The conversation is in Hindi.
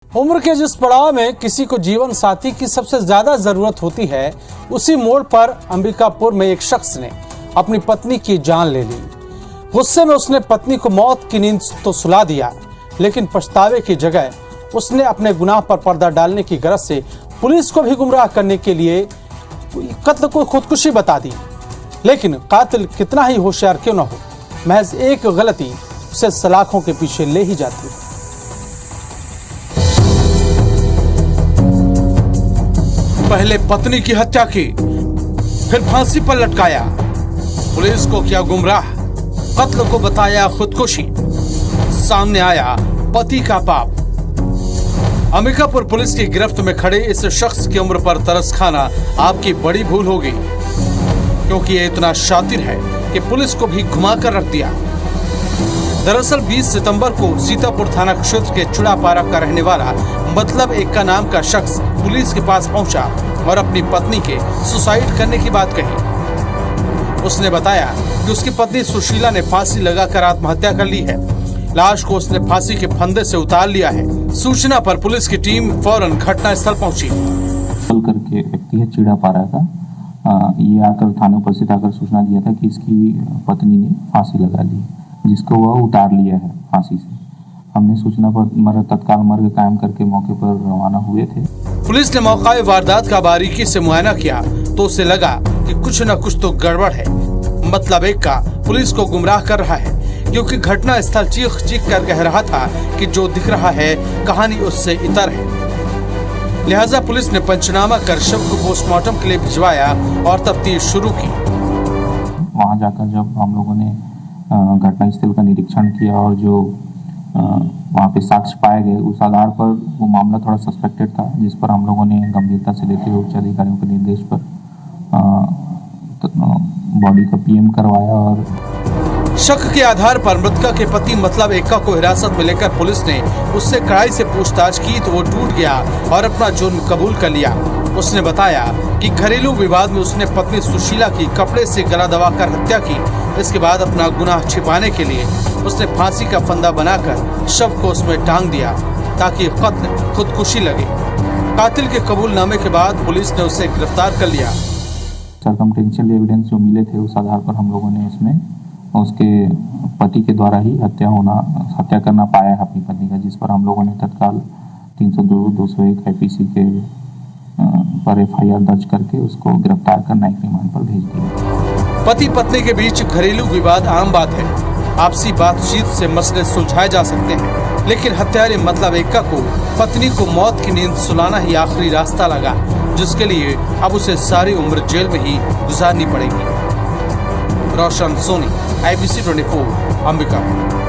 उम्र के जिस पड़ाव में किसी को जीवन साथी की सबसे ज्यादा जरूरत होती है, उसी मोड़ पर अंबिकापुर में एक शख्स ने अपनी पत्नी की जान ले ली। गुस्से में उसने पत्नी को मौत की नींद तो सुला दिया, लेकिन पछतावे की जगह उसने अपने गुनाह पर पर्दा डालने की गरज से पुलिस को भी गुमराह करने के लिए कत्ल को खुदकुशी बता दी। लेकिन कातिल कितना ही होशियार क्यों न हो, महज एक गलती उसे सलाखों के पीछे ले ही जाती है। पहले पत्नी की हत्या की, फिर फांसी पर लटकाया, पुलिस को किया गुमराह, कत्ल को बताया खुदकुशी, सामने आया पति का पाप। अंबिकापुर पुलिस की गिरफ्त में खड़े इस शख्स की उम्र पर तरस खाना आपकी बड़ी भूल होगी, क्योंकि ये इतना शातिर है कि पुलिस को भी घुमा कर रख दिया। दरअसल 20 सितंबर को सीतापुर थाना क्षेत्र के चुड़ापारा का रहने वाला मतलब एक्का नाम का शख्स पुलिस के पास पहुंचा और अपनी पत्नी के सुसाइड करने की बात कही। उसने बताया कि उसकी पत्नी सुशीला ने फांसी लगाकर आत्महत्या कर ली है। लाश को उसने फांसी के फंदे से उतार लिया है। सूचना पर पुलिस की टीम फौरन घटनास्थल पहुंची। करके व्यक्ति है चुड़ापारा का, ये आकर थाने उपस्थित आकर सूचना दिया था कि इसकी पत्नी ने फांसी लगा ली, जिसको वह उतार लिया है फांसी से। हमने सूचना पर तत्काल मर्ग कायम करके मौके पर रवाना हुए थे। पुलिस ने मौका वारदात का बारीकी से मुआयना किया तो उसे लगा कि कुछ न कुछ तो गड़बड़ है। मतलब एक का पुलिस को गुमराह कर रहा है, क्योंकि घटना स्थल चीख चीख कर कह रहा था कि जो दिख रहा है कहानी उससे इतर है। लिहाजा पुलिस ने पंचनामा कर शव को पोस्टमार्टम के लिए भिजवाया और तफ्तीश शुरू की। वहां जाकर जब हम लोगों ने घटनास्थल का निरीक्षण किया और जो वहाँ पे साक्ष्य पाए गए, उस आधार पर वो मामला थोड़ा सस्पेक्टेड था, जिस पर हम लोगों ने गंभीरता से लेते हुए उच्च अधिकारियों के निर्देश पर बॉडी का पीएम करवाया। और शक के आधार पर मृतका के पति मतलब एक्का को हिरासत में लेकर पुलिस ने उससे कड़ाई से पूछताछ की तो वो टूट गया और अपना जुर्म कबूल कर लिया। उसने बताया कि घरेलू विवाद में उसने पत्नी सुशीला की कपड़े से गला दबाकर हत्या की। इसके बाद अपना गुनाह छिपाने के लिए उसने फांसी का फंदा बनाकर शव को उसमें टांग दिया ताकि कत्ल खुदकुशी लगे। कातिल के कबूलनामे के बाद पुलिस ने उसे गिरफ्तार कर लिया। सर्कमस्टेंशियल एविडेंस जो मिले थे, उस आधार पर हम लोगों ने इसमें उसके पति के द्वारा ही हत्या करना पाया है अपनी पत्नी का, जिस पर हम लोगों ने तत्काल 302/201 आईपीसी के पर एफआईआर दर्ज करके उसको गिरफ्तार कर न्यायिक रिमांड पर भेज दिया। पति पत्नी के बीच घरेलू विवाद आम बात है। आपसी बातचीत से मसले सुलझाए जा सकते हैं, लेकिन हत्यारे मतलब एक्का को पत्नी को मौत की नींद सुलाना ही आखिरी रास्ता लगा, जिसके लिए अब उसे सारी उम्र जेल में ही गुजारनी पड़ेगी। रोशन सोनी, IBC 24, अंबिकापुर।